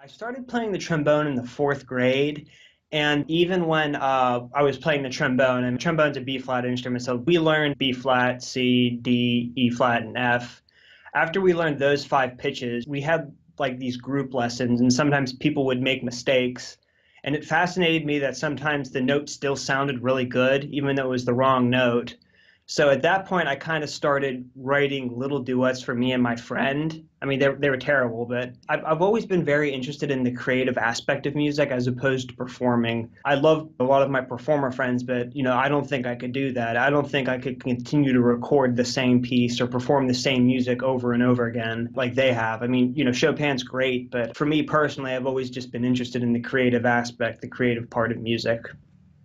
I started playing the trombone in the fourth grade. And even when I was playing the trombone, and trombone's a B flat instrument, so we learned B flat, C, D, E flat, and F. After we learned those five pitches, we had like these group lessons, and sometimes people would make mistakes. And it fascinated me that sometimes the note still sounded really good, even though it was the wrong note. So at that point, I kind of started writing little duets for me and my friend. I mean, they were terrible, but I've always been very interested in the creative aspect of music as opposed to performing. I love a lot of my performer friends, but I don't think I could do that. I don't think I could continue to record the same piece or perform the same music over and over again like they have. I mean, Chopin's great, but for me personally, I've always just been interested in the creative aspect, the creative part of music.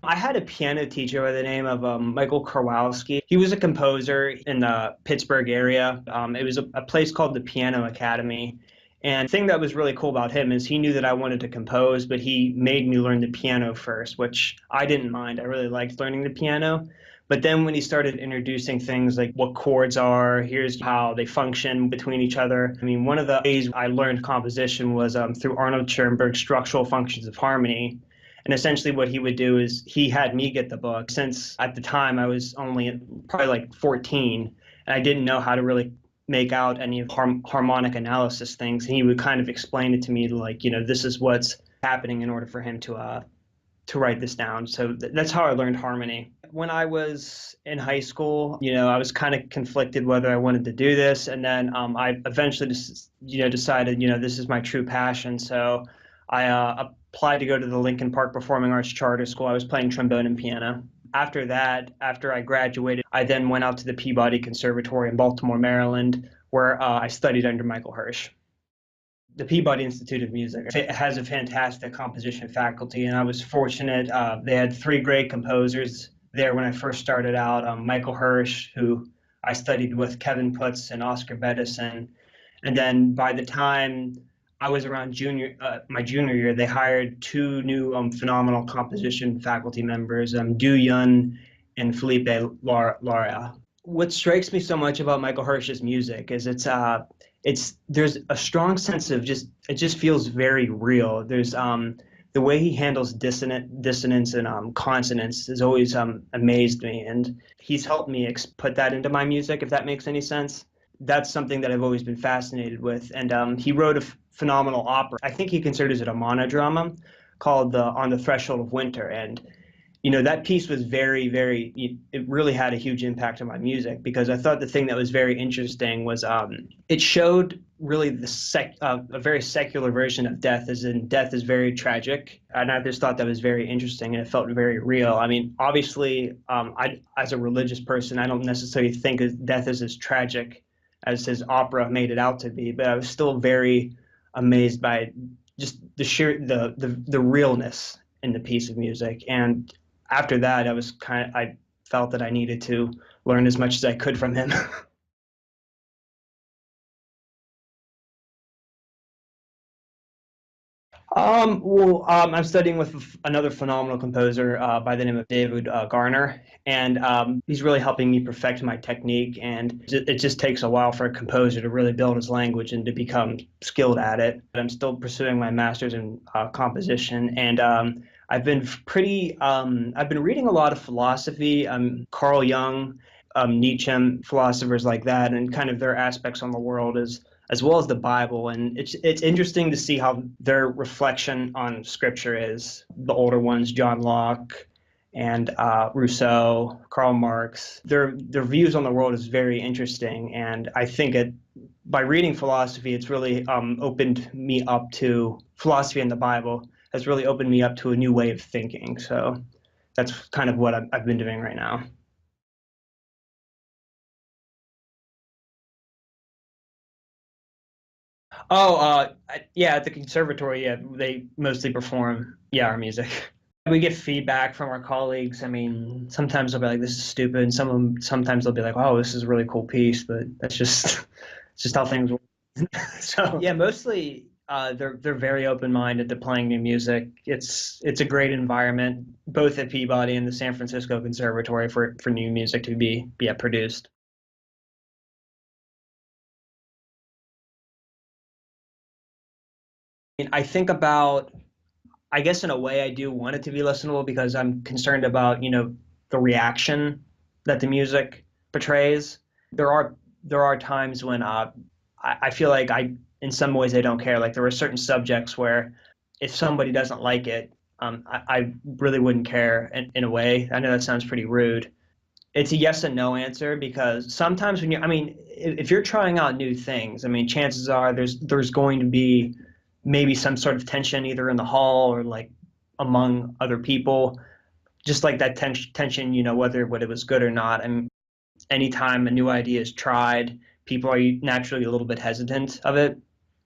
I had a piano teacher by the name of Michael Karwowski. He was a composer in the Pittsburgh area. It was a place called the Piano Academy. And the thing that was really cool about him is he knew that I wanted to compose, but he made me learn the piano first, which I didn't mind. I really liked learning the piano. But then when he started introducing things like what chords are, here's how they function between each other. I mean, one of the ways I learned composition was through Arnold Schoenberg's Structural Functions of Harmony. And essentially what he would do is he had me get the book since at the time I was only probably like 14 and I didn't know how to really make out any of harmonic analysis things. And he would kind of explain it to me like, this is what's happening in order for him to write this down. So that's how I learned harmony. When I was in high school, I was kind of conflicted whether I wanted to do this. And then I eventually just, decided, this is my true passion. So I applied to go to the Lincoln Park Performing Arts Charter School. I was playing trombone and piano. After that, after I graduated, I then went out to the Peabody Conservatory in Baltimore, Maryland, where I studied under Michael Hersch. The Peabody Institute of Music has a fantastic composition faculty, and I was fortunate. They had three great composers there when I first started out. Michael Hersch, who I studied with, Kevin Putz, and Oscar Bettison. And then by the time I was around my junior year, they hired two new phenomenal composition faculty members, Du Yun and Felipe Lara. What strikes me so much about Michael Hersch's music is there's a strong sense of it just feels very real. There's the way he handles dissonance and consonance has always amazed me, and he's helped me put that into my music, if that makes any sense. That's something that I've always been fascinated with. And he wrote a phenomenal opera. I think he considers it a monodrama called On the Threshold of Winter. And, that piece was it really had a huge impact on my music because I thought the thing that was very interesting was it showed really a very secular version of death, as in death is very tragic. And I just thought that was very interesting and it felt very real. I mean, obviously, as a religious person, I don't necessarily think of death is as tragic as his opera made it out to be, but I was still very amazed by just the sheer the realness in the piece of music. And after that, I felt that I needed to learn as much as I could from him. I'm studying with another phenomenal composer by the name of David Garner, and he's really helping me perfect my technique. And it just takes a while for a composer to really build his language and to become skilled at it. I'm still pursuing my master's in composition, and I've been reading a lot of philosophy, Carl Jung, Nietzsche, philosophers like that, and kind of their aspects on the world as well as the Bible. And it's interesting to see how their reflection on Scripture is. The older ones, John Locke and Rousseau, Karl Marx, their views on the world is very interesting. And I think by reading philosophy, it's really opened me up to philosophy and the Bible has really opened me up to a new way of thinking. So that's kind of what I've been doing right now. Oh, yeah, at the conservatory, yeah, they mostly perform, yeah, our music. We get feedback from our colleagues. I mean, sometimes they'll be like, "This is stupid," and sometimes they'll be like, "Oh, this is a really cool piece," but that's just it's just how things work. So yeah, mostly they're very open-minded to playing new music. It's a great environment, both at Peabody and the San Francisco Conservatory for new music to be produced. mean, I think about, I guess in a way I do want it to be listenable because I'm concerned about, the reaction that the music portrays. There are there are times when I feel like in some ways I don't care. Like there are certain subjects where if somebody doesn't like it, I really wouldn't care in a way. I know that sounds pretty rude. It's a yes and no answer because sometimes when I mean, if you're trying out new things, I mean, chances are there's going to be maybe some sort of tension either in the hall or like among other people, just like that tension, whether it was good or not. And anytime a new idea is tried, people are naturally a little bit hesitant of it.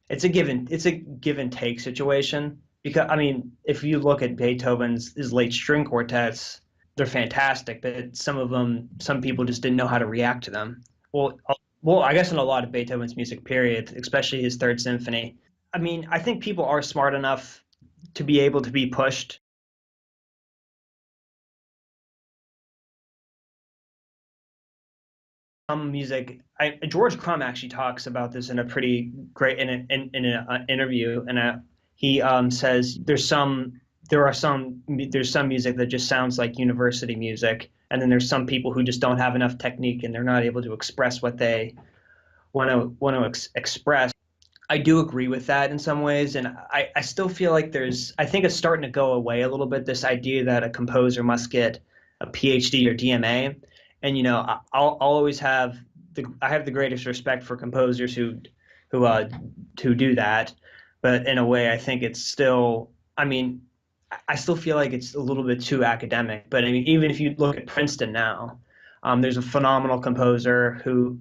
It's a give and take situation because I mean, if you look at Beethoven's his late string quartets, they're fantastic, but some people just didn't know how to react to them. Well, I guess in a lot of Beethoven's music, period, especially his Third Symphony. I mean, I think people are smart enough to be able to be pushed. Some music, George Crumb actually talks about this in a pretty great in an interview, and he says there's some music that just sounds like university music, and then there's some people who just don't have enough technique and they're not able to express what they want to express. I do agree with that in some ways, and I still feel like I think it's starting to go away a little bit, this idea that a composer must get a PhD or DMA. And I'll always I have the greatest respect for composers who uh who do that, but in a way I think it's still, I mean, I still feel like it's a little bit too academic. But I mean, even if you look at Princeton now, there's a phenomenal composer who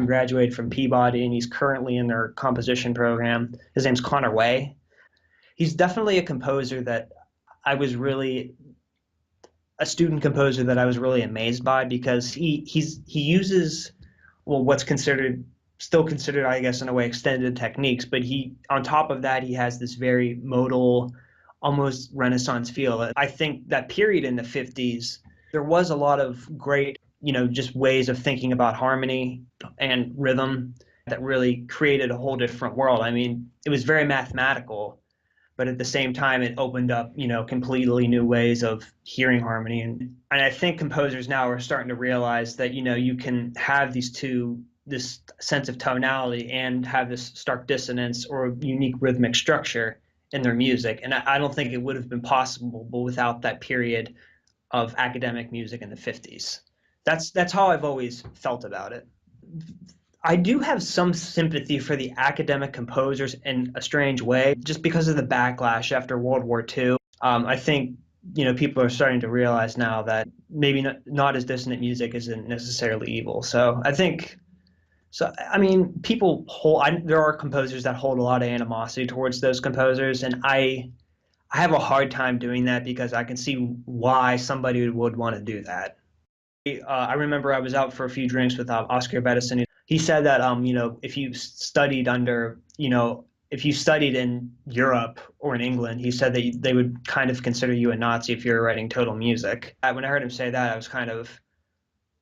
graduated from Peabody, and he's currently in their composition program. His name's Connor Way. He's definitely I was really a student composer that I was really amazed by because he uses, well, what's considered still considered, I guess, in a way, extended techniques, but he on top of that he has this very modal, almost Renaissance feel. I think that period in the 50s, there was a lot of great, just ways of thinking about harmony and rhythm that really created a whole different world. I mean, it was very mathematical, but at the same time it opened up completely new ways of hearing harmony. And I think composers now are starting to realize that you can have this sense of tonality and have this stark dissonance or unique rhythmic structure in their music. And I don't think it would have been possible without that period of academic music in the 50s. That's how I've always felt about it. I do have some sympathy for the academic composers in a strange way, just because of the backlash after World War II. I think people are starting to realize now that maybe not as dissonant music isn't necessarily evil. So I think so. I mean, there are composers that hold a lot of animosity towards those composers, and I have a hard time doing that because I can see why somebody would want to do that. I remember I was out for a few drinks with Oscar Bettison. He said that if you studied in Europe or in England, he said that they would kind of consider you a Nazi if you were writing total music. When I heard him say that, I was kind of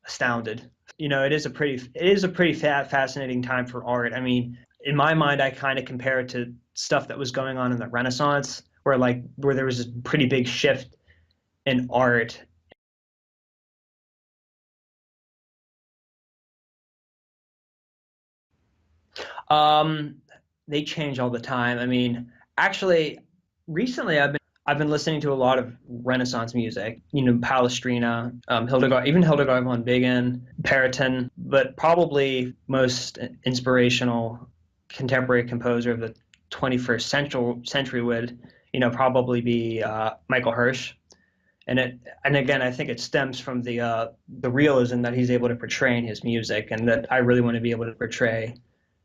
astounded. It is a pretty fascinating time for art. I mean, in my mind, I kind of compare it to stuff that was going on in the Renaissance, where there was this pretty big shift in art. Um, they change all the time. I mean, actually, recently I've been listening to a lot of Renaissance music. Palestrina, Hildegard von Bingen, Periton, but probably most inspirational contemporary composer of the 21st century would, probably be Michael Hersch. And again, I think it stems from the realism that he's able to portray in his music, and that I really want to be able to portray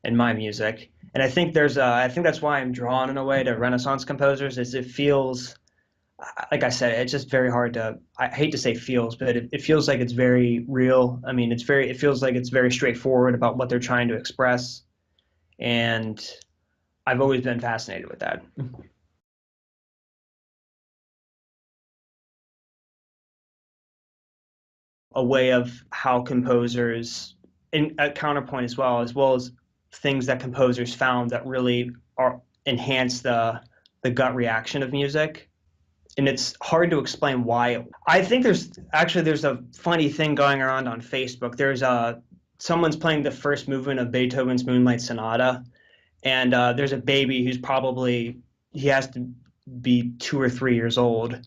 in my music. And I think that's why I'm drawn in a way to Renaissance composers. Is it feels, like I said, it's just very hard to. I hate to say feels, but it feels like it's very real. I mean, it feels like it's very straightforward about what they're trying to express, and I've always been fascinated with that. A way of how composers, in a counterpoint as well as things that composers found that really are enhance the gut reaction of music. And it's hard to explain why. I think there's a funny thing going around on Facebook. Someone's playing the first movement of Beethoven's Moonlight Sonata, and there's a baby who's he has to be 2 or 3 years old,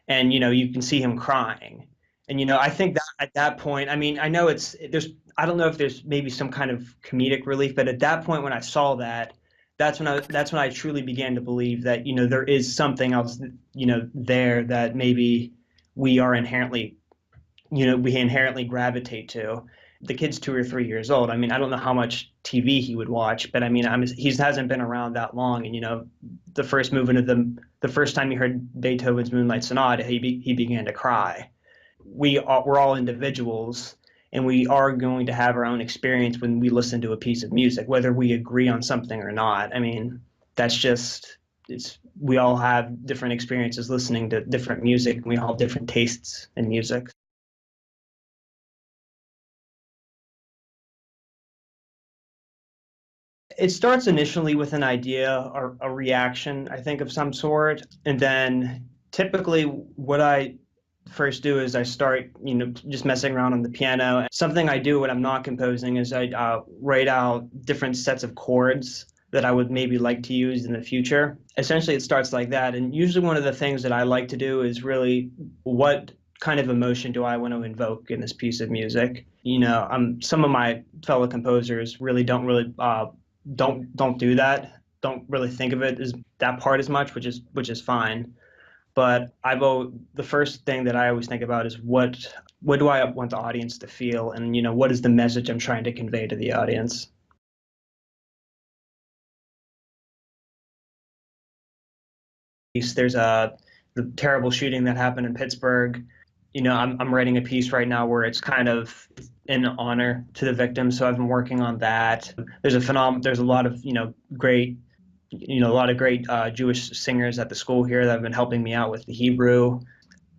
and you can see him crying. And I think that at that point, I mean, I know I don't know if there's maybe some kind of comedic relief, but at that point when I saw that, that's when I truly began to believe that there is something else there that maybe we are inherently we inherently gravitate to. The kid's 2 or 3 years old. I mean, I don't know how much TV he would watch, but I mean, he hasn't been around that long, and the first movement of the first time he heard Beethoven's Moonlight Sonata, he began to cry. We're all individuals, and we are going to have our own experience when we listen to a piece of music, whether we agree on something or not. I mean, we all have different experiences listening to different music, and we all have different tastes in music. It starts initially with an idea or a reaction, I think, of some sort. And then typically what I first do is I start, just messing around on the piano. Something I do when I'm not composing is I write out different sets of chords that I would maybe like to use in the future. Essentially, it starts like that. And usually one of the things that I like to do is really, what kind of emotion do I want to invoke in this piece of music? Some of my fellow composers really don't do that. Don't really think of it as that part as much, which is fine. But the first thing that I always think about is what do I want the audience to feel, and what is the message I'm trying to convey to the audience. There's the terrible shooting that happened in Pittsburgh. I'm writing a piece right now where it's kind of in honor to the victims, so I've been working on that. There's a lot of great Jewish singers at the school here that have been helping me out with the Hebrew.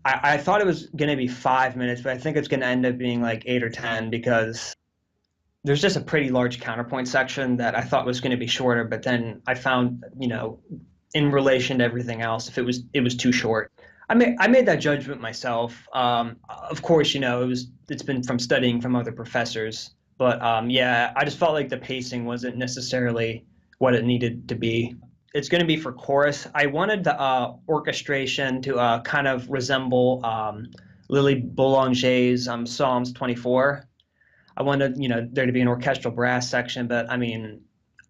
I thought it was going to be 5 minutes, but I think it's going to end up being like 8 or 10, because there's just a pretty large counterpoint section that I thought was going to be shorter, but then I found, in relation to everything else, if it was too short. I made that judgment myself. Of course, it's been from studying from other professors, but yeah, I just felt like the pacing wasn't necessarily what it needed to be. It's going to be for chorus. I wanted the orchestration to kind of resemble Lily Boulanger's Psalms 24. I wanted there to be an orchestral brass section, but I mean,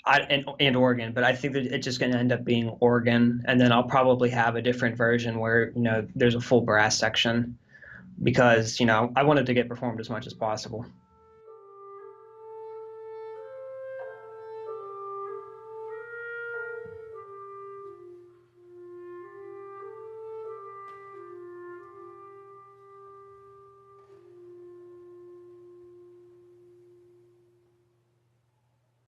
and organ, but I think that it's just going to end up being organ, and then I'll probably have a different version where there's a full brass section, because I wanted to get performed as much as possible.